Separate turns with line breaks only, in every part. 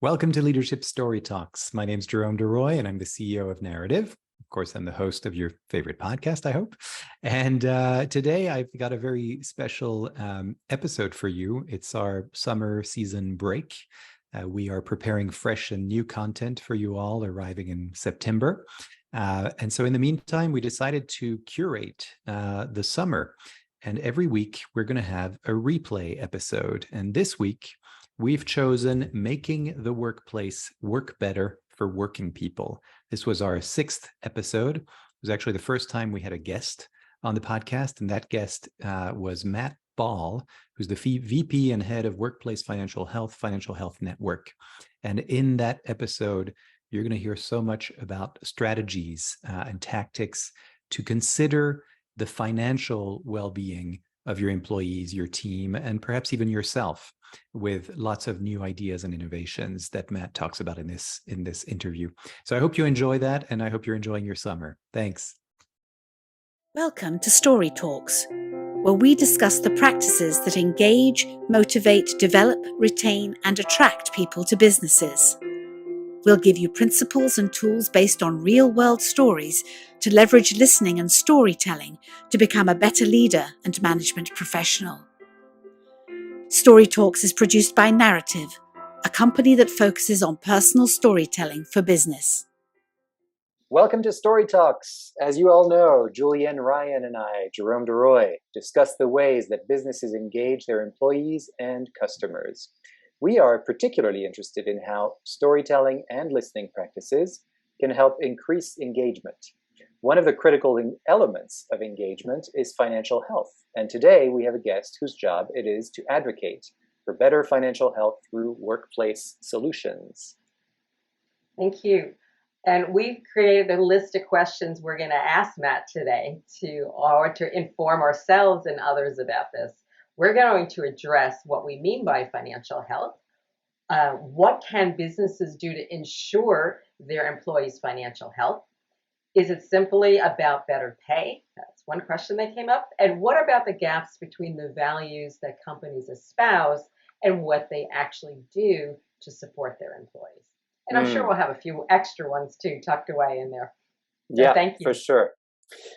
Welcome to Leadership Story Talks. My name is Jerome and I'm the CEO of Narrative. Of course, I'm the host of your favorite podcast, I hope. And today I've got a very special episode for you. It's our summer season break. We are preparing fresh and new content for you all arriving in September. And so in the meantime, we decided to curate the summer. And every week we're going to have a replay episode. And this week, we've chosen Making the Workplace Work Better for Working People. This was our 6th episode. It was actually the first time we had a guest on the podcast, and that guest was Matt Bahl, who's the VP and head of Workplace Financial Health Network. And in that episode, you're going to hear so much about strategies and tactics to consider the financial well-being of your employees, your team, and perhaps even yourself, with lots of new ideas and innovations that Matt talks about in this interview. So I hope you enjoy that, and I hope you're enjoying your summer. Thanks.
Welcome to Story Talks, where we discuss the practices that engage, motivate, develop, retain, and attract people to businesses. We'll give you principles and tools based on real-world stories to leverage listening and storytelling to become a better leader and management professional. Story Talks is produced by Narrative, a company that focuses on personal storytelling for business.
Welcome to Story Talks. As you all know, Julienne Ryan and I, Jerome Duroy, discuss the ways that businesses engage their employees and customers. We are particularly interested in how storytelling and listening practices can help increase engagement. One of the critical elements of engagement is financial health. And today we have a guest whose job it is to advocate for better financial health through workplace solutions.
Thank you. And we've created a list of questions we're going to ask Matt today to inform ourselves and others about this. We're going to address what we mean by financial health. What can businesses do to ensure their employees' financial health? Is it simply about better pay? That's one question that came up. And what about the gaps between the values that companies espouse and what they actually do to support their employees? And I'm sure we'll have a few extra ones too tucked away in there. So
yeah,
thank you.
For sure.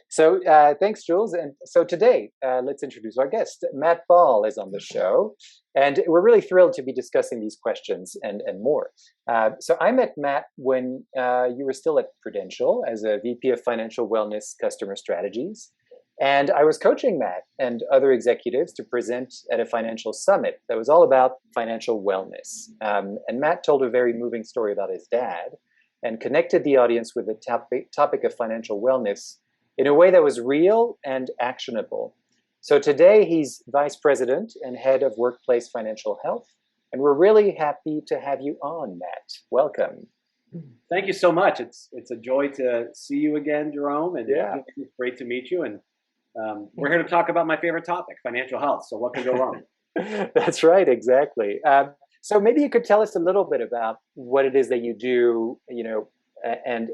So thanks, Jules. And so today, let's introduce our guest. Matt Bahl is on the show, and we're really thrilled to be discussing these questions and more. So I met Matt when you were still at Prudential as a VP of Financial Wellness Customer Strategies. And I was coaching Matt and other executives to present at a financial summit that was all about financial wellness. And Matt told a very moving story about his dad and connected the audience with the topic of financial wellness in a way that was real and actionable. So today he's Vice President and Head of Workplace Financial Health, and we're really happy to have you on, Matt. Welcome.
Thank you so much. It's a joy to see you again, Jerome, and it's great to meet you. And we're here to talk about my favorite topic, financial health. So what can go wrong?
That's right, exactly. So maybe you could tell us a little bit about what it is that you do, and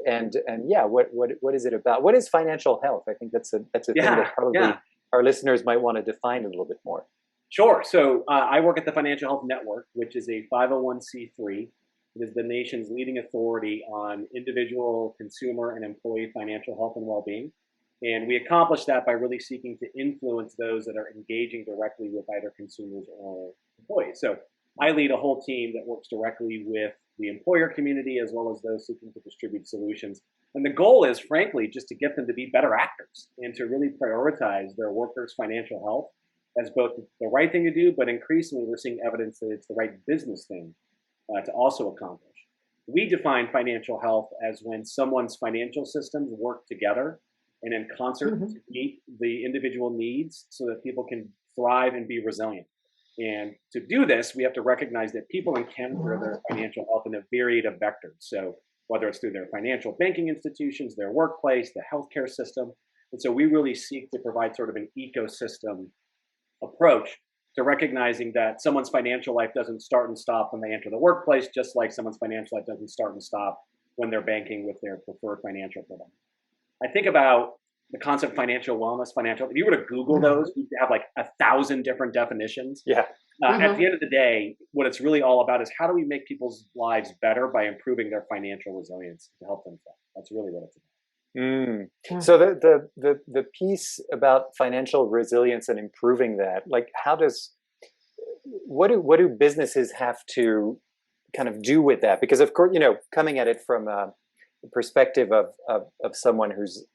what is it about? What is financial health? I think that's a thing that probably our listeners might want to define a little bit more.
Sure. So I work at the Financial Health Network, which is a 501c3. It is the nation's leading authority on individual, consumer, and employee financial health and well-being. And we accomplish that by really seeking to influence those that are engaging directly with either consumers or employees. So I lead a whole team that works directly with the employer community as well as those seeking to distribute solutions. And the goal is, frankly, just to get them to be better actors and to really prioritize their workers' financial health as both the right thing to do, but increasingly we're seeing evidence that it's the right business thing to also accomplish. We define financial health as when someone's financial systems work together and in concert to meet the individual needs so that people can thrive and be resilient. And to do this, we have to recognize that people encounter their financial health in a myriad of vectors. So whether it's through their financial banking institutions, their workplace, the healthcare system. And so we really seek to provide sort of an ecosystem approach to recognizing that someone's financial life doesn't start and stop when they enter the workplace, just like someone's financial life doesn't start and stop when they're banking with their preferred financial provider. I think about the concept of financial wellness, if you were to Google those, you'd have like 1,000 different definitions.
Yeah.
At the end of the day, what it's really all about is how do we make people's lives better by improving their financial resilience to help them thrive. That's really what it's about.
So the piece about financial resilience and improving that, like, what do businesses have to kind of do with that? Because of course, coming at it from a perspective of someone who's,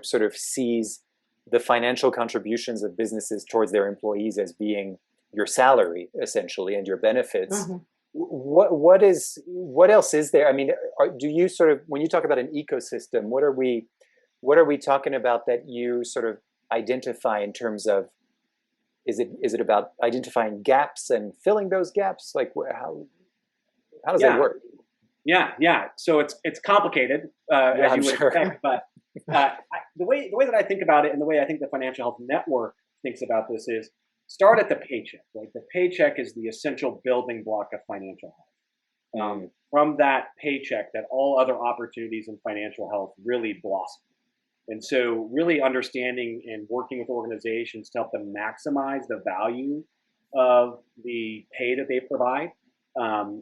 sort of sees the financial contributions of businesses towards their employees as being your salary essentially and your benefits. What else is there? I mean, do you sort of, when you talk about an ecosystem, what are we talking about that you sort of identify in terms of, is it about identifying gaps and filling those gaps? Like, how does that work?
Yeah. So it's complicated, as you would expect, but the way that I think about it, and the way I think the Financial Health Network thinks about this, is start at the paycheck. Like, the paycheck is the essential building block of financial health. From that paycheck, that all other opportunities in financial health really blossom. And so really understanding and working with organizations to help them maximize the value of the pay that they provide,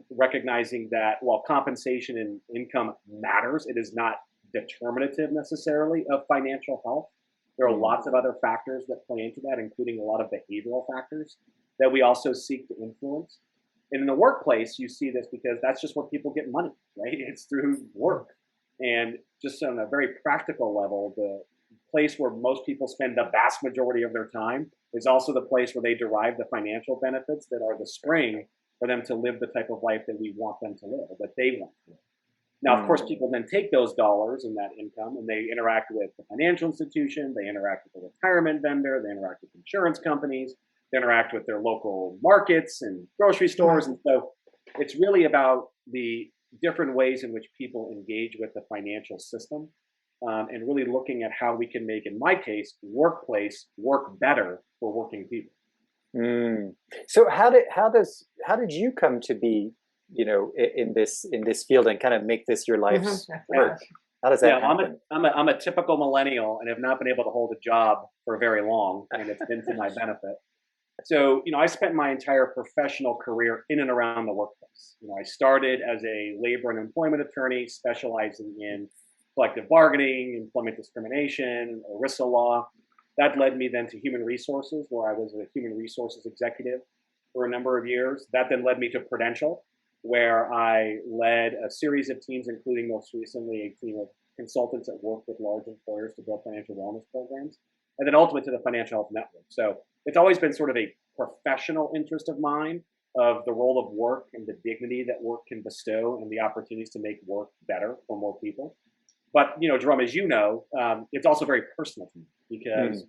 recognizing that while compensation and income matters, it is not determinative necessarily of financial health. There are lots of other factors that play into that, including a lot of behavioral factors that we also seek to influence. And in the workplace, you see this because that's just where people get money, right? It's through work. And just on a very practical level, the place where most people spend the vast majority of their time is also the place where they derive the financial benefits that are the spring for them to live the type of life that we want them to live, that they want to live. Now, of course, people then take those dollars and that income and they interact with the financial institution, they interact with the retirement vendor, they interact with insurance companies, they interact with their local markets and grocery stores. And so it's really about the different ways in which people engage with the financial system, and really looking at how we can make, in my case, workplace work better for working people.
So how did you come to be, in this field and kind of make this your life's work? How does that happen?
I'm a typical millennial and have not been able to hold a job for very long, and it's been to my benefit. So, I spent my entire professional career in and around the workplace. I started as a labor and employment attorney, specializing in collective bargaining, employment discrimination, ERISA law. That led me then to human resources, where I was a human resources executive for a number of years. That then led me to Prudential, where I led a series of teams, including most recently a team of consultants that work with large employers to build financial wellness programs, and then ultimately to the Financial Health Network. So it's always been sort of a professional interest of mine of the role of work and the dignity that work can bestow and the opportunities to make work better for more people. But, Jerome, as you know, it's also very personal to me because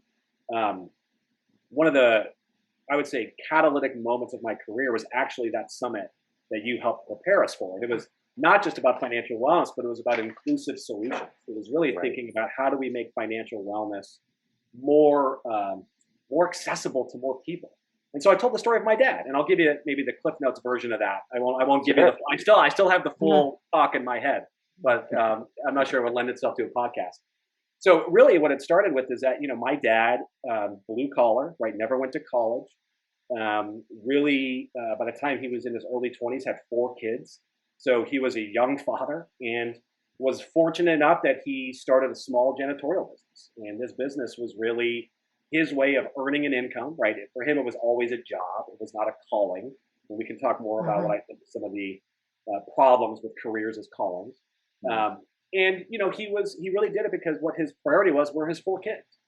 one of the, I would say, catalytic moments of my career was actually that summit that you helped prepare us for. And it was not just about financial wellness, but it was about inclusive solutions. It was really thinking about how do we make financial wellness more accessible to more people. And so I told the story of my dad, and I'll give you maybe the Cliff Notes version of that. I won't give you I still have the full talk in my head, but I'm not sure it would lend itself to a podcast. So really what it started with is that, my dad, blue collar, right, never went to college. Really, by the time he was in his early 20s, had 4 kids. So he was a young father and was fortunate enough that he started a small janitorial business. And this business was really his way of earning an income, right? For him, it was always a job. It was not a calling. And we can talk more about what I think some of the problems with careers as callings. And, he really did it because what his priority were his 4 kids.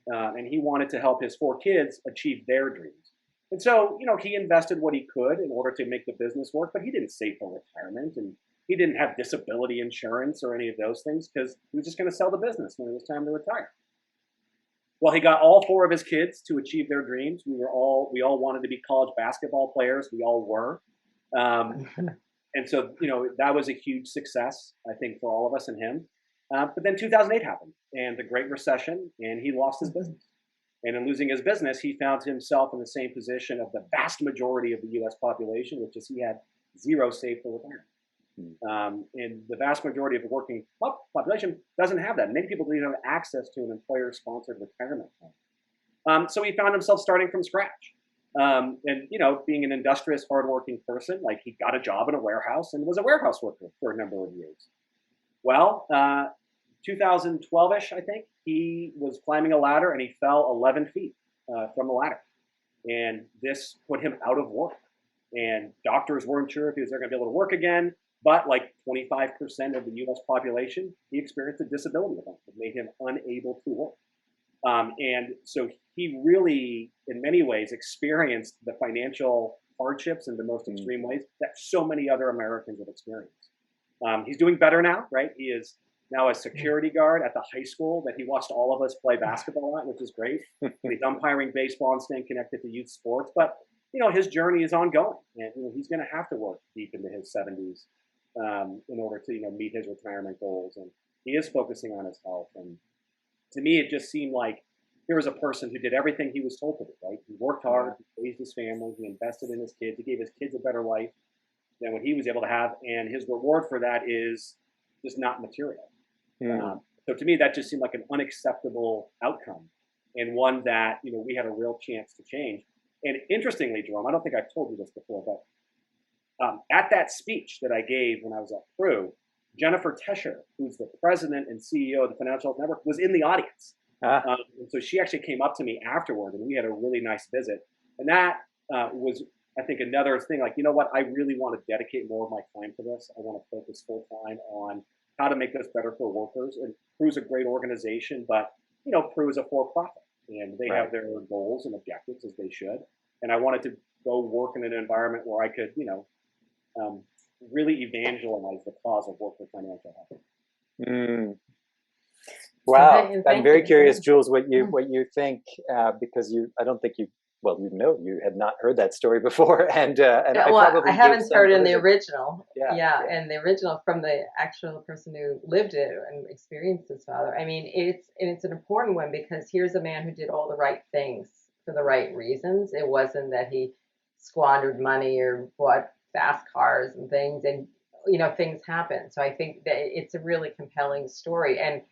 And he wanted to help his 4 kids achieve their dreams. And so, he invested what he could in order to make the business work, but he didn't save for retirement and he didn't have disability insurance or any of those things because he was just going to sell the business when it was time to retire. Well, he got all 4 of his kids to achieve their dreams. We all wanted to be college basketball players. We all were. And so, that was a huge success, I think, for all of us and him. But then 2008 happened and the Great Recession, and he lost his business. And in losing his business, he found himself in the same position of the vast majority of the U.S. population, which is he had 0 saved for retirement. And the vast majority of the working population doesn't have that. Many people don't even have access to an employer-sponsored retirement plan. So he found himself starting from scratch. And, being an industrious, hardworking person, like he got a job in a warehouse and was a warehouse worker for a number of years. Well, 2012-ish, I think, he was climbing a ladder and he fell 11 feet from the ladder. And this put him out of work. And doctors weren't sure if he was ever going to be able to work again. But like 25% of the U.S. population, he experienced a disability event that made him unable to work. And so he really, in many ways, experienced the financial hardships in the most extreme ways that so many other Americans have experienced. He's doing better now, right? He is now a security guard at the high school that he watched all of us play basketball at, which is great. And he's umpiring baseball and staying connected to youth sports. But, his journey is ongoing. And he's going to have to work deep into his 70s in order to, meet his retirement goals. And he is focusing on his health. And to me, it just seemed like here was a person who did everything he was told to do, right? He worked hard, he raised his family, he invested in his kids, he gave his kids a better life than what he was able to have. And his reward for that is just not material. So to me, that just seemed like an unacceptable outcome and one that, we had a real chance to change. And interestingly, Jerome, I don't think I've told you this before, but at that speech that I gave when I was at Pru, Jennifer Tescher, who's the president and CEO of the Financial Health Network, was in the audience. And so she actually came up to me afterward and we had a really nice visit. And that was, I think, another thing like, I really want to dedicate more of my time to this. I want to focus full time on how to make this better for workers. And Pru's a great organization, but, Pru is a for-profit and they have their goals and objectives as they should. And I wanted to go work in an environment where I could, really evangelize the cause of worker financial health.
Wow, I'm very curious, Jules, what you think, because I don't think you had not heard that story before, and
I haven't heard in the original.
Yeah,
and the original from the actual person who lived it and experienced his father. I mean, it's an important one because here's a man who did all the right things for the right reasons. It wasn't that he squandered money or bought fast cars and things, and things happen. So I think that it's a really compelling story. And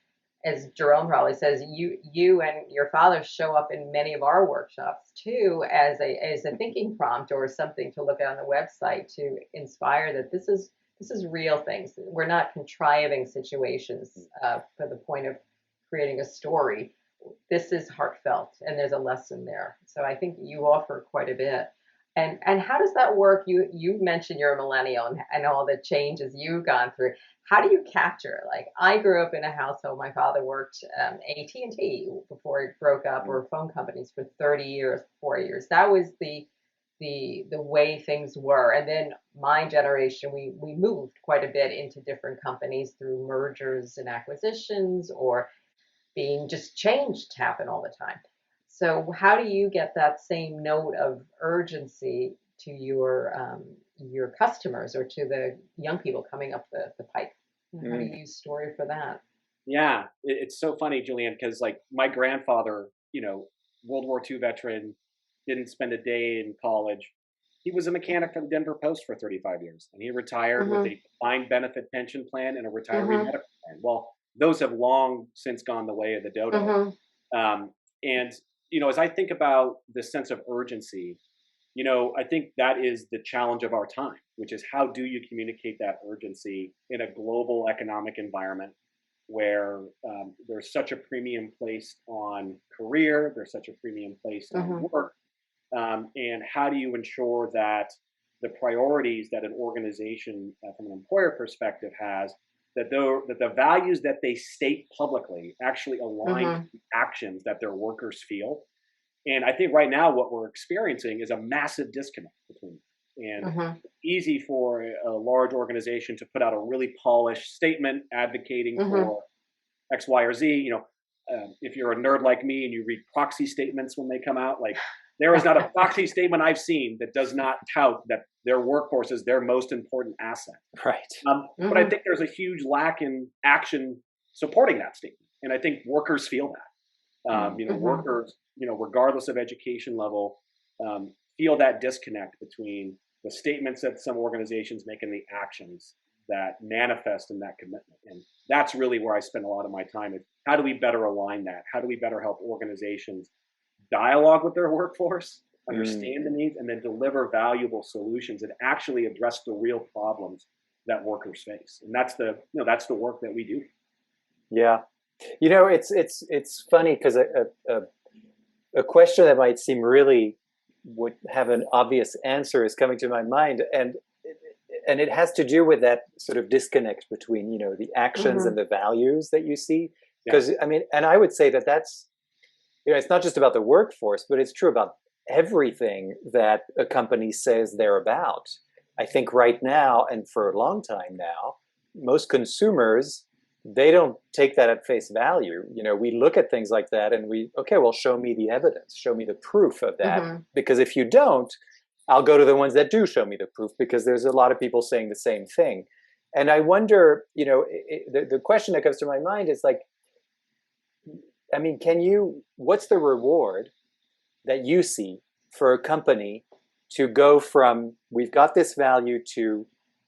as Jerome probably says, you and your father show up in many of our workshops too as a thinking prompt or something to look at on the website to inspire that this is real things. We're not contriving situations for the point of creating a story. This is heartfelt and there's a lesson there. So I think you offer quite a bit. And how does that work? You mentioned you're a millennial and all the changes you've gone through. How do you capture it? Like I grew up in a household. My father worked AT&T before it broke up, or phone companies for 30 years, 4 years. That was the way things were. And then my generation, we moved quite a bit into different companies through mergers and acquisitions, or being just changed happen all the time. So how do you get that same note of urgency to your customers or to the young people coming up the pipe? How do you use story for that?
Yeah, it's so funny, Julianne, because like my grandfather, World War II veteran, didn't spend a day in college. He was a mechanic for the Denver Post for 35 years, and he retired with a defined benefit pension plan and a retiree medical plan. Well, those have long since gone the way of the dodo. And as I think about the sense of urgency, I think that is the challenge of our time, which is how do you communicate that urgency in a global economic environment where there's such a premium placed on career, there's such a premium placed on work, and how do you ensure that the priorities that an organization from an employer perspective has, that the values that they state publicly actually align to the actions that their workers feel. And I think right now what we're experiencing is a massive disconnect between them. And it's easy for a large organization to put out a really polished statement advocating for X, Y, or Z. If you're a nerd like me and you read proxy statements when they come out, like there is not a proxy statement I've seen that does not tout that their workforce is their most important asset.
Right.
But I think there's a huge lack in action supporting that statement. And I think workers feel that. Workers, regardless of education level, feel that disconnect between the statements that some organizations make and the actions that manifest in that commitment. And that's really where I spend a lot of my time. Is how do we better align that? How do we better help organizations dialogue with their workforce understand the needs, and then deliver valuable solutions that actually address the real problems that workers face. And that's the work that we do.
Yeah. It's funny because a question that might seem really would have an obvious answer is coming to my mind, and it has to do with that sort of disconnect between the actions and the values that you see. Because and I would say that that's it's not just about the workforce, but it's true about everything that a company says they're about. I think right now, and for a long time now, most consumers, they don't take that at face value. We look at things like that and well, show me the evidence, show me the proof of that. Because if you don't, I'll go to the ones that do show me the proof, because there's a lot of people saying the same thing. And I wonder, the question that comes to my mind is like, what's the reward that you see for a company to go from we've got this value to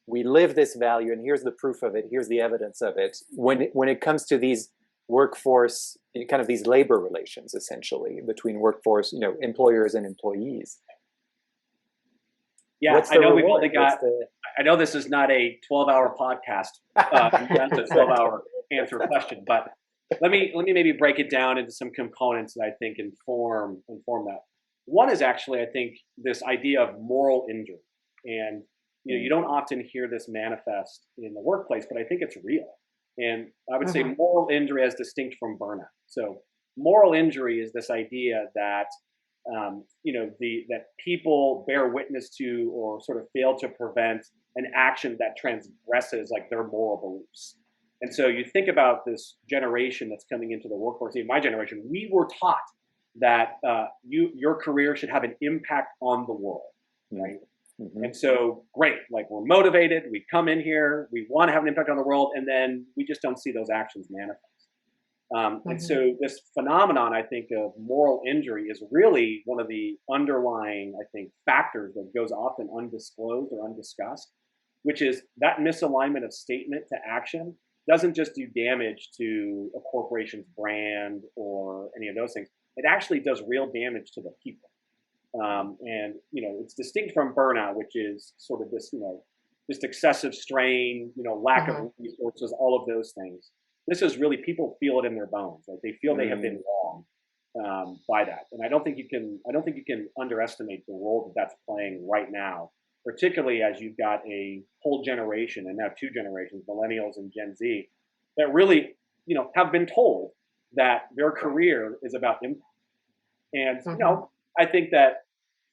we live this value, and here's the proof of it, here's the evidence of it, when it comes to these workforce, kind of these labor relations, essentially, between workforce, employers and employees?
Yeah, I know we've only got, I know this is not a 12-hour podcast, that's a 12-hour answer question, but let me maybe break it down into some components that I think inform that. One is actually, I think, this idea of moral injury. And you don't often hear this manifest in the workplace, but I think it's real. And I would say moral injury as distinct from burnout. So moral injury is this idea that that people bear witness to or sort of fail to prevent an action that transgresses like their moral beliefs. And so you think about this generation that's coming into the workforce. In my generation, we were taught that your career should have an impact on the world, right? And so, great, like we're motivated, we come in here, we want to have an impact on the world, and then we just don't see those actions manifest. And so this phenomenon, I think, of moral injury is really one of the underlying, I think, factors that goes often undisclosed or undiscussed, which is that misalignment of statement to action doesn't just do damage to a corporation's brand or any of those things. It actually does real damage to the people. And it's distinct from burnout, which is sort of this, just excessive strain, lack of resources, all of those things. This is really, people feel it in their bones. Like they feel they have been wrong by that. And I don't think you can underestimate the role that that's playing right now, particularly as you've got a whole generation, and now two generations, millennials and Gen Z, that really, have been told that their career is about impact. And, I think that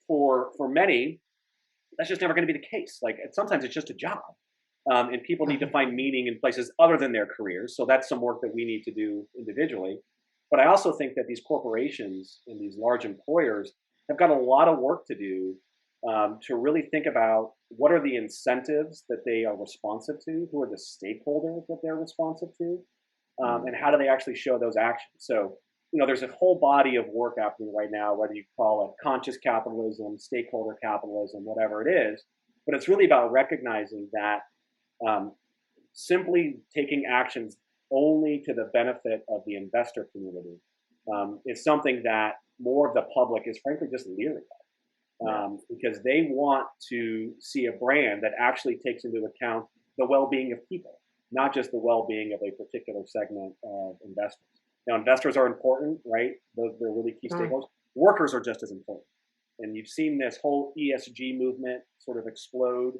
for many, that's just never going to be the case. Like sometimes it's just a job, and people need to find meaning in places other than their careers. So that's some work that we need to do individually. But I also think that these corporations and these large employers have got a lot of work to do to really think about what are the incentives that they are responsive to, who are the stakeholders that they're responsive to, and how do they actually show those actions. So there's a whole body of work happening right now, whether you call it conscious capitalism, stakeholder capitalism, whatever it is. But it's really about recognizing that simply taking actions only to the benefit of the investor community is something that more of the public is frankly just leery of, because they want to see a brand that actually takes into account the well-being of people, not just the well-being of a particular segment of investors. Now, investors are important, right? They're really key stakeholders. Workers are just as important. And you've seen this whole ESG movement sort of explode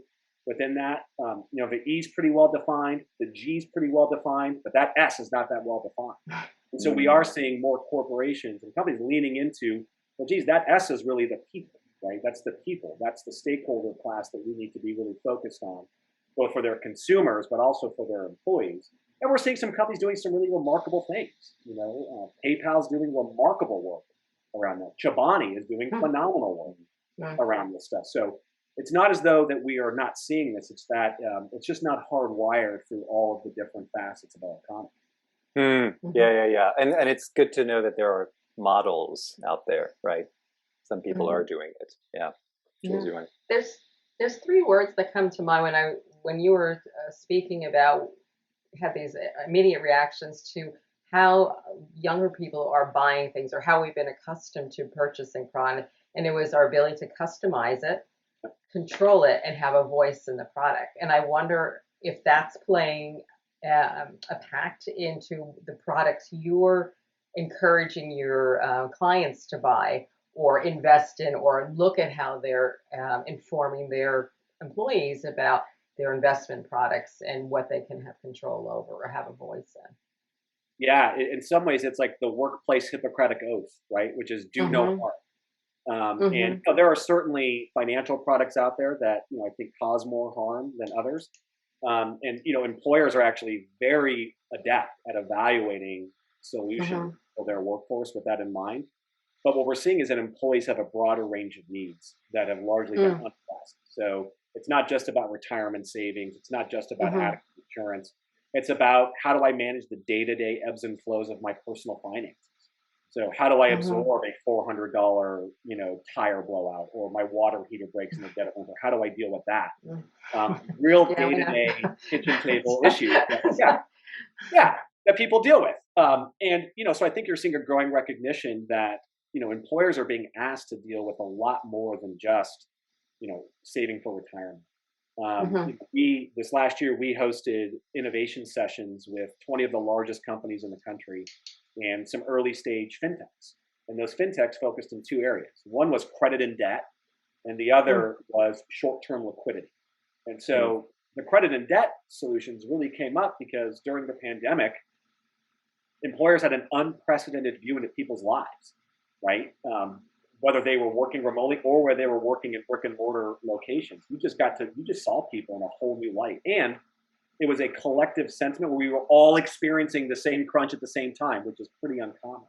within that. The E's pretty well defined, the G's pretty well defined, but that S is not that well defined. And so we are seeing more corporations and companies leaning into, well, geez, that S is really the people, right? That's the people. That's the stakeholder class that we need to be really focused on, both for their consumers, but also for their employees. And we're seeing some companies doing some really remarkable things. PayPal's doing remarkable work around that. Chobani is doing phenomenal work around this stuff. So it's not as though that we are not seeing this. It's that it's just not hardwired through all of the different facets of our economy.
Yeah. And it's good to know that there are models out there, right? Some people are doing it. Yeah.
There's three words that come to mind when you were speaking about have these immediate reactions to how younger people are buying things or how we've been accustomed to purchasing product. and it was our ability to customize it, control it, and have a voice in the product. And I wonder if that's playing a pact into the products you're encouraging your clients to buy or invest in, or look at how they're informing their employees about their investment products and what they can have control over or have a voice in.
Yeah, in some ways, it's like the workplace Hippocratic oath, right? Which is do no harm. And there are certainly financial products out there that I think cause more harm than others. And employers are actually very adept at evaluating solutions for their workforce with that in mind. But what we're seeing is that employees have a broader range of needs that have largely been unaddressed. So it's not just about retirement savings. It's not just about adequate insurance. It's about how do I manage the day-to-day ebbs and flows of my personal finances. So how do I absorb a $400, tire blowout, or my water heater breaks in the dead of winter? How do I deal with that? Real day-to-day kitchen table issues. That people deal with. So I think you're seeing a growing recognition that employers are being asked to deal with a lot more than just saving for retirement. This last year, we hosted innovation sessions with 20 of the largest companies in the country and some early stage fintechs. And those fintechs focused in two areas. One was credit and debt, and the other was short-term liquidity. And so the credit and debt solutions really came up because during the pandemic, employers had an unprecedented view into people's lives, right? Whether they were working remotely or whether they were working in brick and mortar locations. You just saw people in a whole new light. And it was a collective sentiment where we were all experiencing the same crunch at the same time, which is pretty uncommon.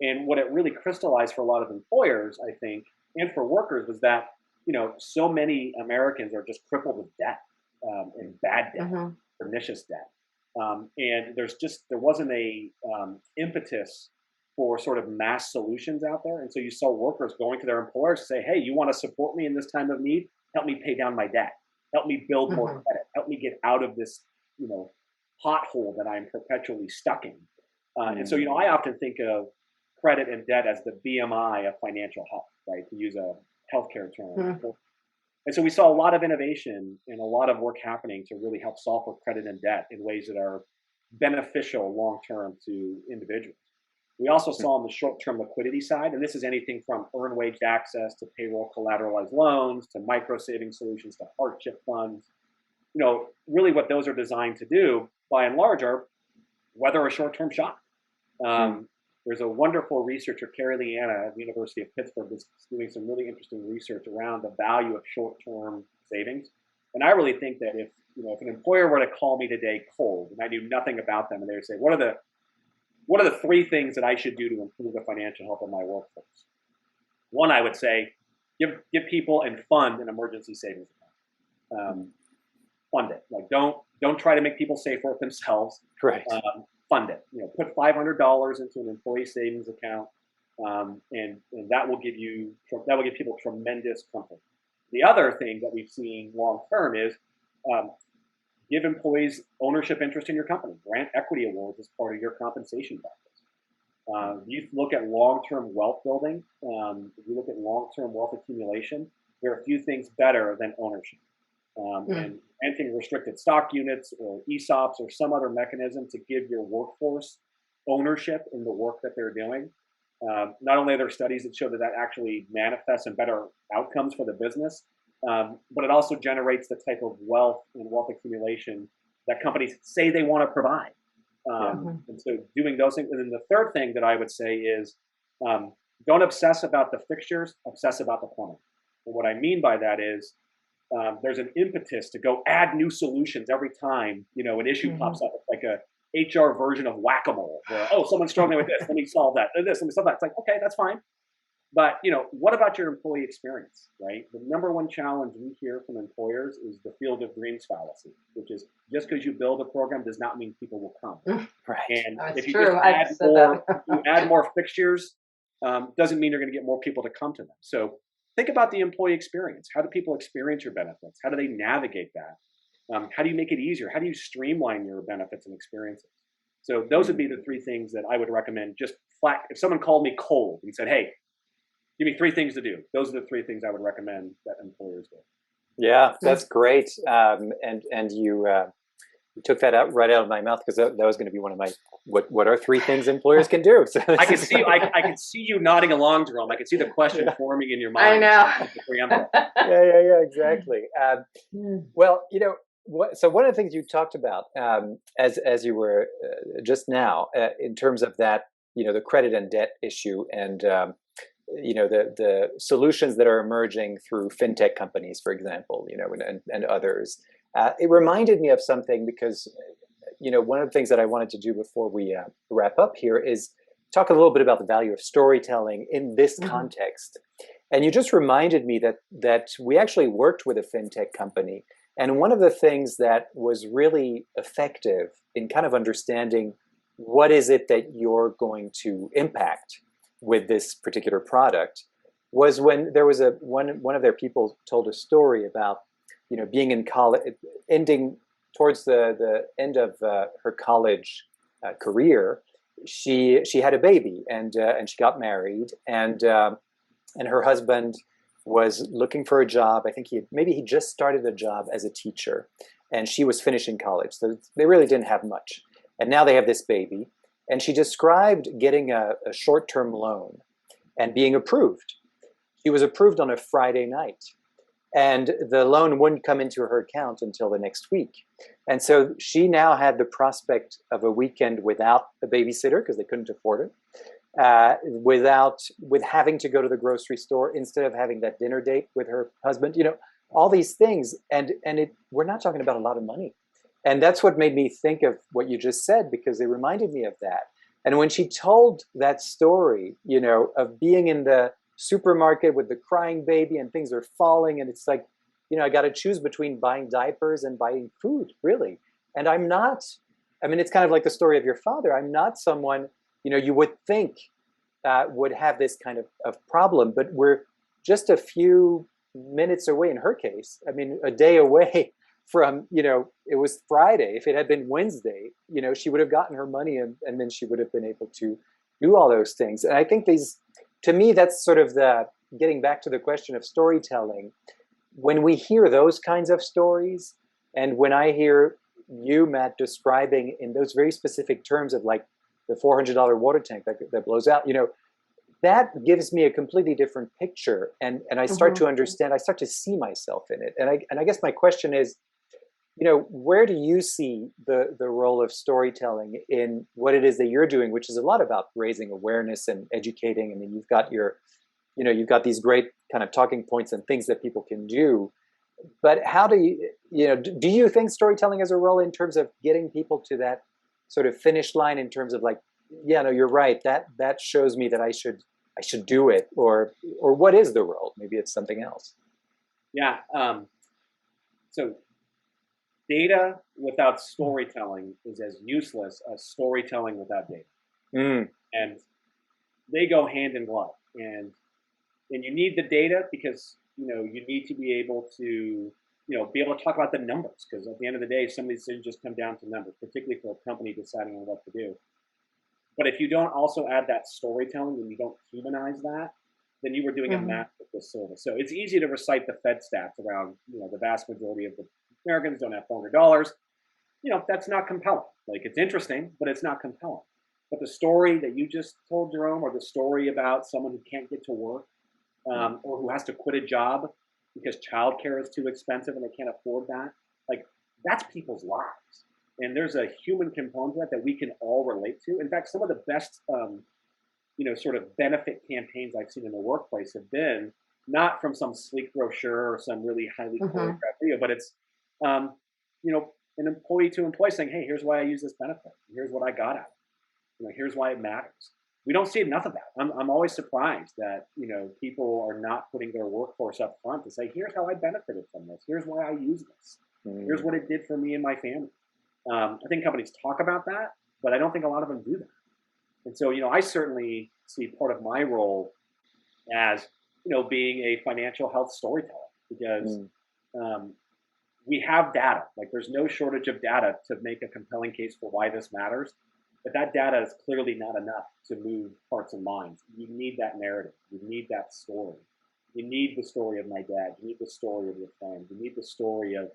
And what it really crystallized for a lot of employers, I think, and for workers was that, so many Americans are just crippled with debt and bad debt, pernicious debt. And there wasn't a impetus for sort of mass solutions out there. And so you saw workers going to their employers to say, hey, you want to support me in this time of need? Help me pay down my debt. Help me build more credit. Help me get out of this, pothole that I'm perpetually stuck in. And so, I often think of credit and debt as the BMI of financial health, right? To use a healthcare term. And so we saw a lot of innovation and a lot of work happening to really help solve for credit and debt in ways that are beneficial long-term to individuals. We also saw on the short-term liquidity side, and this is anything from earned wage access to payroll collateralized loans to micro-saving solutions to hardship funds. Really what those are designed to do, by and large, are weather a short-term shock. There's a wonderful researcher, Carrie Leanna at the University of Pittsburgh, that's doing some really interesting research around the value of short-term savings. And I really think that if an employer were to call me today cold and I knew nothing about them, and they would say, what are the three things that I should do to improve the financial health of my workforce? One, I would say, give people and fund an emergency savings account. Fund it. Like don't try to make people save for it themselves.
Right.
Fund it. Put $500 into an employee savings account, and that will give people tremendous comfort. The other thing that we've seen long term is give employees ownership interest in your company. Grant equity awards as part of your compensation practice. You look at long-term wealth building. If you look at long-term wealth accumulation, there are a few things better than ownership. And granting restricted stock units or ESOPs or some other mechanism to give your workforce ownership in the work that they're doing. Not only are there studies that show that actually manifests in better outcomes for the business, but it also generates the type of wealth and wealth accumulation that companies say they want to provide. And so doing those things. And then the third thing that I would say is don't obsess about the fixtures, obsess about the plumbing. And what I mean by that is there's an impetus to go add new solutions every time, an issue pops up. It's like a HR version of whack-a-mole where, someone's struggling with this, let me solve that. Let me solve that. It's like, okay, that's fine. But, what about your employee experience, right? The number one challenge we hear from employers is the field of dreams fallacy, which is just because you build a program does not mean people will come.
Right.
And
That's
if you
true.
just add more fixtures, doesn't mean you're going to get more people to come to them. So think about the employee experience. How do people experience your benefits? How do they navigate that? How do you make it easier? How do you streamline your benefits and experiences? So those would be the three things that I would recommend. Just flat. If someone called me cold and said, "Hey, give me 3 things to do. Those are the 3 things I would recommend that employers do.
Yeah, that's great. And you took that out right out of my mouth, because that was going to be one of my what are 3 things employers can do. So
I can see I can see you nodding along, Jerome. I can see the question forming in your mind.
I
know.
Yeah, exactly. Well, so one of the things you talked about, as you were just now, in terms of that, the credit and debt issue, and the solutions that are emerging through fintech companies, for example, and others. It reminded me of something, because one of the things that I wanted to do before we wrap up here is talk a little bit about the value of storytelling in this context. And you just reminded me that we actually worked with a fintech company, and one of the things that was really effective in kind of understanding what is it that you're going to impact with this particular product was when there was one of their people told a story about being in college, ending towards the end of her college career. She had a baby, and she got married, and her husband was looking for a job. I think he just started a job as a teacher, and she was finishing college, so they really didn't have much. And now they have this baby, and she described getting a short-term loan and being approved. She was approved on a Friday night, and the loan wouldn't come into her account until the next week. And so she now had the prospect of a weekend without a babysitter, because they couldn't afford it, with having to go to the grocery store instead of having that dinner date with her husband, all these things. And we're not talking about a lot of money. And that's what made me think of what you just said, because it reminded me of that. And when she told that story, of being in the supermarket with the crying baby and things are falling, and it's like, I got to choose between buying diapers and buying food, really. And it's kind of like the story of your father. I'm not someone, you would think would have this kind of problem, but we're just a few minutes away in her case. A day away from, it was Friday. If it had been Wednesday, she would have gotten her money, and then she would have been able to do all those things. And I think to me, that's sort of getting back to the question of storytelling. When we hear those kinds of stories, and when I hear you, Matt, describing in those very specific terms of like the $400 water tank that blows out, that gives me a completely different picture. And I start to understand, I start to see myself in it. And I guess my question is, where do you see the role of storytelling in what it is that you're doing, which is a lot about raising awareness and educating? You've got you've got these great kind of talking points and things that people can do. But how do do you think storytelling has a role in terms of getting people to that sort of finish line, in terms of like, you're right, that shows me that I should do it, or what is the role? Maybe it's something else.
Yeah. So data without storytelling is as useless as storytelling without data. And they go hand in glove. And you need the data, because you need to be able to talk about the numbers, because at the end of the day, some of these things just come down to numbers, particularly for a company deciding on what to do. But if you don't also add that storytelling, and you don't humanize that, then you were doing a massive disservice. So it's easy to recite the Fed stats around, the vast majority of the Americans don't have $400. That's not compelling. Like, it's interesting, but it's not compelling. But the story that you just told, Jerome, or the story about someone who can't get to work, or who has to quit a job because childcare is too expensive and they can't afford that, like, that's people's lives. And there's a human component to that we can all relate to. In fact, some of the best, sort of benefit campaigns I've seen in the workplace have been not from some sleek brochure or some really highly choreographed video, but it's, an employee to employee saying, hey, here's why I use this benefit. Here's what I got out of it. Here's why it matters. We don't see enough of that. I'm always surprised that, people are not putting their workforce up front to say, here's how I benefited from this. Here's why I use this. Here's what it did for me and my family. I think companies talk about that, but I don't think a lot of them do that. And so, I certainly see part of my role as, being a financial health storyteller, because we have data. Like, there's no shortage of data to make a compelling case for why this matters. but that data is clearly not enough to move hearts and minds. You need that narrative. You need that story. You need the story of my dad. You need the story of your friend. You need the story of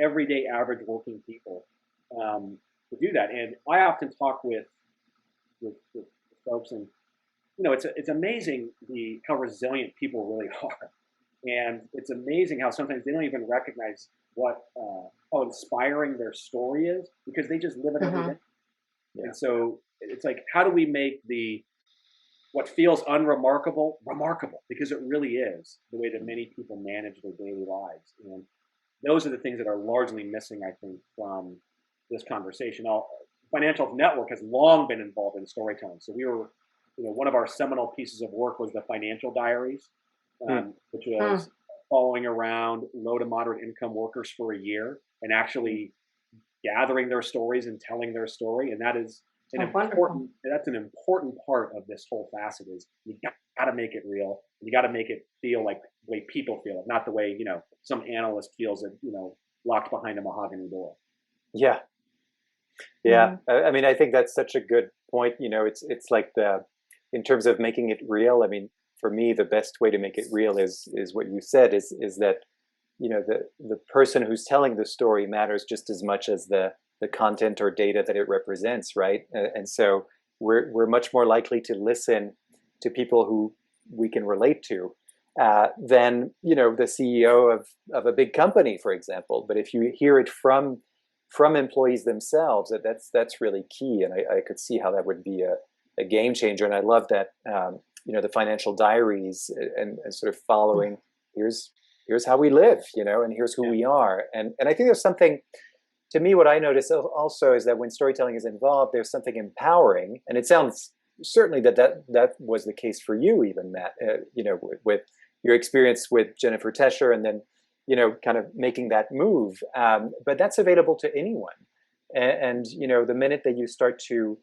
everyday average working people to do that. And I often talk with folks, and it's amazing how resilient people really are, and it's amazing how sometimes they don't even recognize how inspiring their story is because they just live it every day. Yeah. And so it's like, how do we make what feels unremarkable remarkable? Because it really is the way that many people manage their daily lives. And those are the things that are largely missing, I think, from this conversation. Now, Financial Health Network has long been involved in storytelling. So we were, one of our seminal pieces of work was the Financial Diaries, which was following around low to moderate income workers for a year and actually gathering their stories and telling their story. And that is an important part of this whole facet. Is you got to make it real. You got to make it feel like the way people feel it, not the way some analyst feels it, locked behind a mahogany door.
Yeah. I mean, I think that's such a good point. It's like in terms of making it real. I mean, for me, the best way to make it real is what you said. Is that the person who's telling the story matters just as much as the content or data that it represents, right? And so we're much more likely to listen to people who we can relate to than the CEO of a big company, for example. But if you hear it from employees themselves, that's really key. And I could see how that would be a game changer. And I love that the Financial Diaries and sort of following here's how we live, and here's who we are. And I think there's something, to me, what I notice also is that when storytelling is involved, there's something empowering. And it sounds certainly that was the case for you, even Matt, with your experience with Jennifer Tescher and then, kind of making that move. But that's available to anyone. And the minute that you start to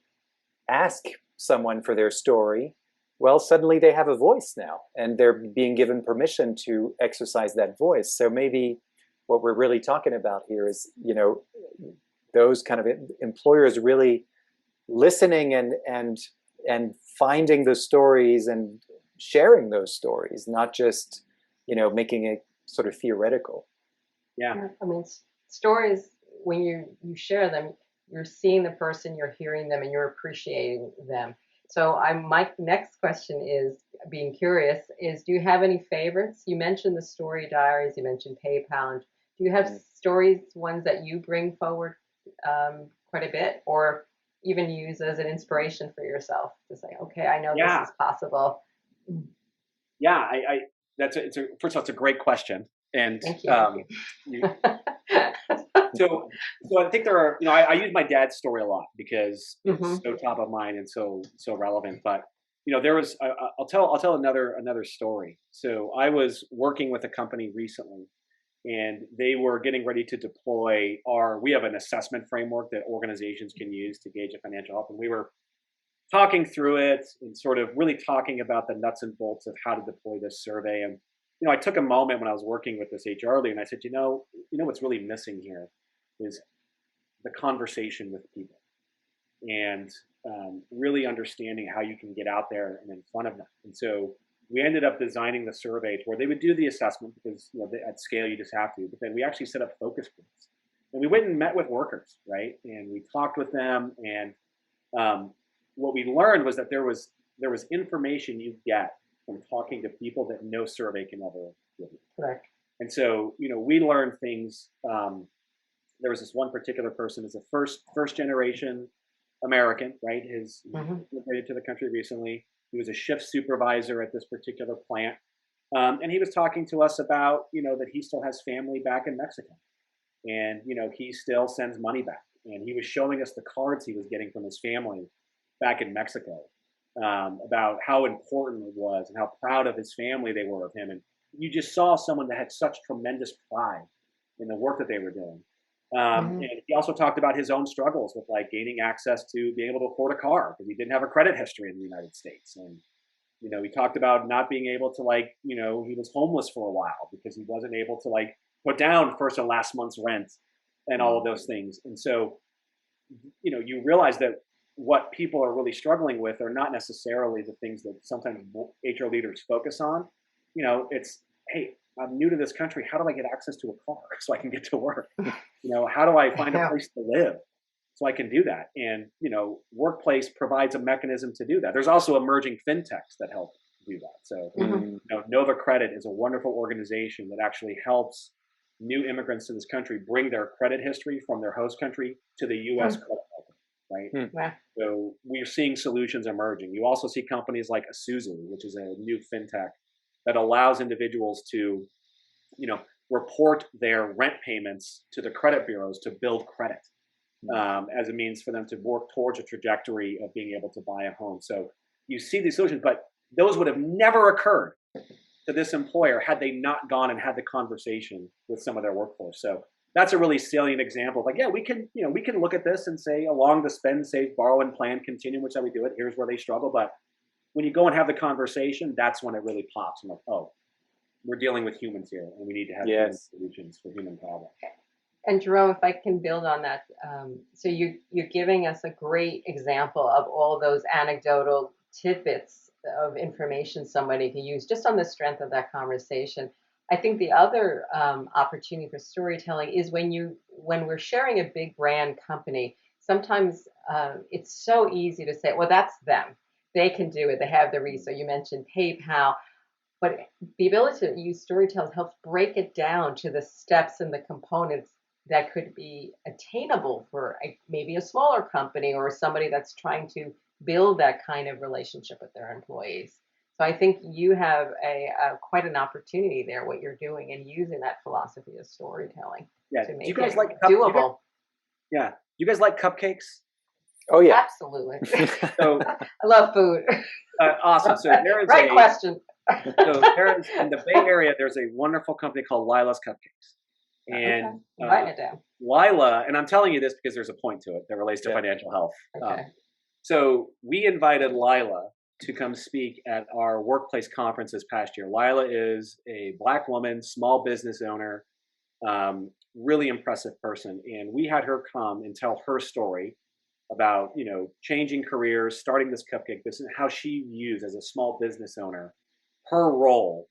ask someone for their story, well, suddenly they have a voice now, and they're being given permission to exercise that voice. So maybe what we're really talking about here is, those kind of employers really listening and finding the stories and sharing those stories, not just, making it sort of theoretical.
Yeah. I mean, stories, when you share them, you're seeing the person, you're hearing them, and you're appreciating them. So my next question is, being curious, is do you have any favorites? You mentioned the story diaries, you mentioned PayPal. Do you have stories, ones that you bring forward quite a bit, or even use as an inspiration for yourself to say, okay, I know this is possible?
Yeah, first of all, it's a great question. And
thank you.
So I think there are, I use my dad's story a lot because it's so top of mind and so relevant. But there was, I'll tell another story. So I was working with a company recently, and they were getting ready to deploy we have an assessment framework that organizations can use to gauge a financial health, and we were talking through it and sort of really talking about the nuts and bolts of how to deploy this survey. And I took a moment when I was working with this HR lead, and I said, what's really missing here is the conversation with people, and really understanding how you can get out there and in front of them. And so we ended up designing the survey to where they would do the assessment because at scale you just have to. But then we actually set up focus groups, and we went and met with workers, right? And we talked with them, and what we learned was that there was information you get from talking to people that no survey can ever give you.
Correct.
And so we learned things. There was this one particular person who's a first generation American, right? He immigrated to the country recently. He was a shift supervisor at this particular plant. And he was talking to us about, that he still has family back in Mexico. And, he still sends money back. And he was showing us the cards he was getting from his family back in Mexico about how important it was and how proud of his family they were of him. And you just saw someone that had such tremendous pride in the work that they were doing. And he also talked about his own struggles with gaining access to being able to afford a car because he didn't have a credit history in the United States. And, he talked about not being able to he was homeless for a while because he wasn't able to put down first and last month's rent and all of those things. And so, you realize that what people are really struggling with are not necessarily the things that sometimes HR leaders focus on. It's, hey, I'm new to this country. How do I get access to a car so I can get to work? How do I find a place to live so I can do that? And, Workplace provides a mechanism to do that. There's also emerging fintechs that help do that. So, Nova Credit is a wonderful organization that actually helps new immigrants to this country bring their credit history from their host country to the U.S. credit market, right? So we're seeing solutions emerging. You also see companies like Isuzu, which is a new fintech that allows individuals to, report their rent payments to the credit bureaus to build credit as a means for them to work towards a trajectory of being able to buy a home. So you see these solutions, but those would have never occurred to this employer had they not gone and had the conversation with some of their workforce. So that's a really salient example of like, yeah, we can look at this and say along the spend, save, borrow, and plan continuum, which is how we do it. Here's where they struggle. But when you go and have the conversation, that's when it really pops. I'm like, oh, we're dealing with humans here, and we need to have human solutions for human problems.
And Jerome, if I can build on that, so you're giving us a great example of all those anecdotal tidbits of information somebody can use just on the strength of that conversation. I think the other opportunity for storytelling is when we're sharing a big brand company, sometimes it's so easy to say, well, that's them. They can do it. They have the resource. You mentioned PayPal. But the ability to use storytelling helps break it down to the steps and the components that could be attainable for maybe a smaller company or somebody that's trying to build that kind of relationship with their employees. So I think you have quite an opportunity there, what you're doing, and using that philosophy of storytelling to make it doable.
You guys like cupcakes?
Oh, yeah.
Absolutely.
So,
I love food.
Awesome. So there is
right question.
So there is, in the Bay Area, there's a wonderful company called Lila's Cupcakes. And
writing it down.
Lila, and I'm telling you this because there's a point to it that relates to financial health.
Okay.
So we invited Lila to come speak at our workplace conference this past year. Lila is a Black woman, small business owner, really impressive person. And we had her come and tell her story about, changing careers, starting this cupcake business, how she views as a small business owner her role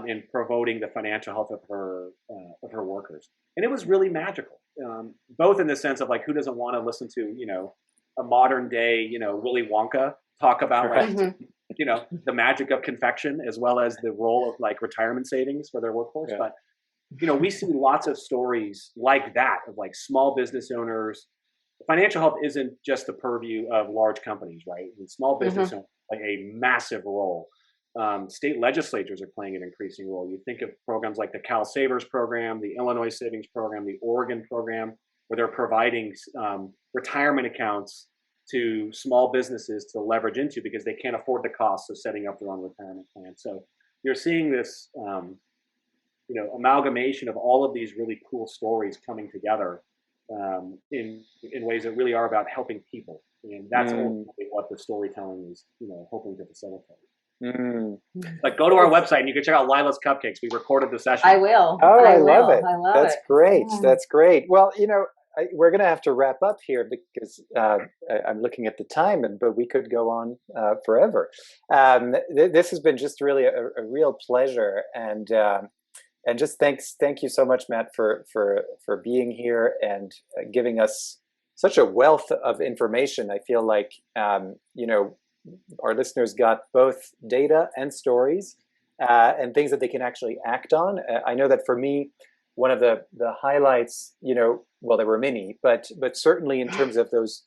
in promoting the financial health of her workers. And it was really magical, both in the sense of like, who doesn't want to listen to, a modern day, Willy Wonka talk about the magic of confection, as well as the role of like retirement savings for their workforce. Yeah. But, we see lots of stories like that of like small business owners. Financial health isn't just the purview of large companies, right? And small business owners play a massive role. State legislatures are playing an increasing role. You think of programs like the Cal Savers program, the Illinois Savings program, the Oregon program, where they're providing retirement accounts to small businesses to leverage into because they can't afford the costs of setting up their own retirement plan. So you're seeing this, amalgamation of all of these really cool stories coming together in ways that really are about helping people, and that's ultimately what the storytelling is, hoping to facilitate. Like, go to our website and you can check out Lila's Cupcakes. We recorded the session.
I will.
Oh, I love it.
I love
That's
it.
great. Yeah. That's great. Well, we're going to have to wrap up here because I'm looking at the time, but we could go on forever. This has been just really a real pleasure, and just thank you so much, Matt, for being here and giving us such a wealth of information. I feel like our listeners got both data and stories and things that they can actually act on. I know that for me, one of the highlights, well, there were many, but certainly in terms of those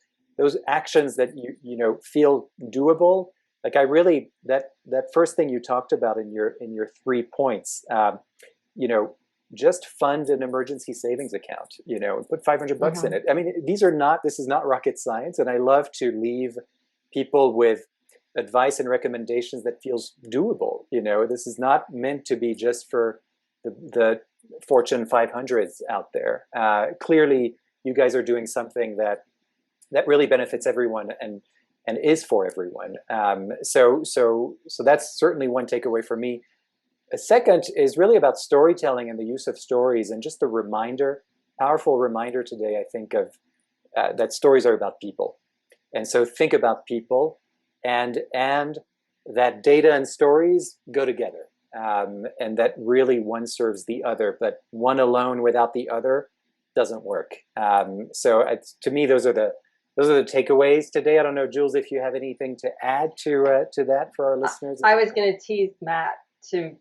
actions that you feel doable. Like I really that first thing you talked about in your 3 points, just fund an emergency savings account, and put $500 in it. I mean, this is not rocket science, and I love to leave people with advice and recommendations that feels doable. This is not meant to be just for the Fortune 500s out there. Clearly, you guys are doing something that really benefits everyone and is for everyone. So that's certainly one takeaway for me. A second is really about storytelling and the use of stories, and just a powerful reminder today, I think, of that stories are about people. And so think about people, and that data and stories go together, and that really one serves the other, but one alone without the other doesn't work. So to me, those are the takeaways today. I don't know, Jules, if you have anything to add to that for our listeners.
I was going to tease Matt to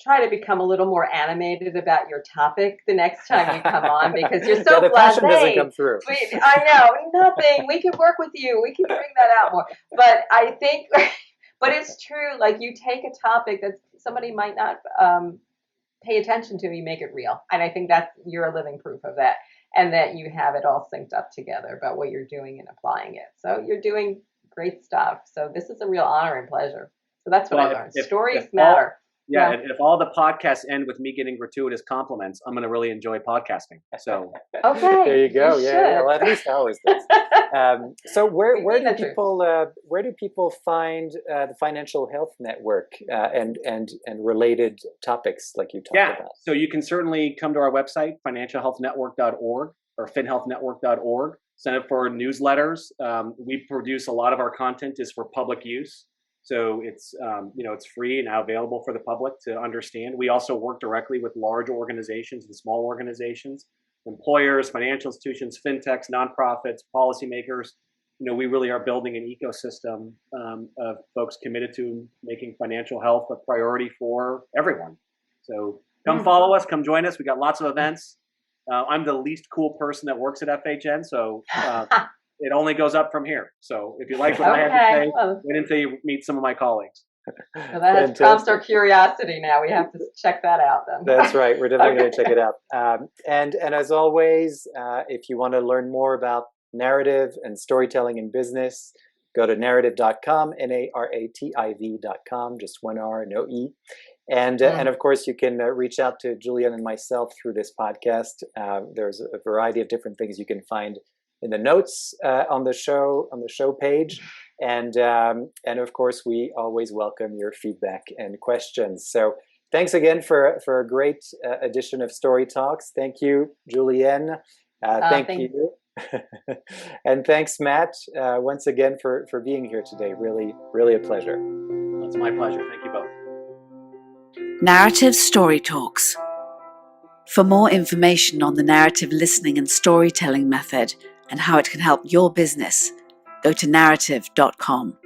try to become a little more animated about your topic the next time you come on, because you're so
the passion doesn't
blasé.
come through.
I know, nothing. We can work with you. We can bring that out more. But I think, but it's true. Like, you take a topic that somebody might not pay attention to, you make it real. And I think you're a living proof of that, and that you have it all synced up together about what you're doing and applying it. So you're doing great stuff. So this is a real honor and pleasure. So that's what I learned. Stories matter.
Yeah, and if all the podcasts end with me getting gratuitous compliments, I'm going to really enjoy podcasting. So
okay,
there you go. Yeah, well, at least ours does. So where do people find the Financial Health Network and related topics like you talked about?
So you can certainly come to our website, financialhealthnetwork.org or finhealthnetwork.org. Sign up for newsletters. We produce a lot of our content is for public use. So it's it's free and now available for the public to understand. We also work directly with large organizations and small organizations, employers, financial institutions, fintechs, nonprofits, policymakers. We really are building an ecosystem of folks committed to making financial health a priority for everyone. So come follow us, come join us. We got lots of events. I'm the least cool person that works at FHN, so it only goes up from here. So if you like what I have to say, wait until you meet some of my colleagues.
So that has prompted our curiosity now. We have to check that out then.
That's right. We're definitely going to check it out. And as always, if you want to learn more about narrative and storytelling in business, go to narrative.com, NARATIV.com, just one R, no E. And of course, you can reach out to Julienne and myself through this podcast. There's a variety of different things you can find in the notes on the show page, and of course we always welcome your feedback and questions. So thanks again for a great edition of Story Talks. Thank you, Julienne. Thank you, and thanks, Matt, once again for being here today. Really, really a pleasure.
It's my pleasure. Thank you both.
Narrative Story Talks. For more information on the narrative listening and storytelling method and how it can help your business, go to narrative.com.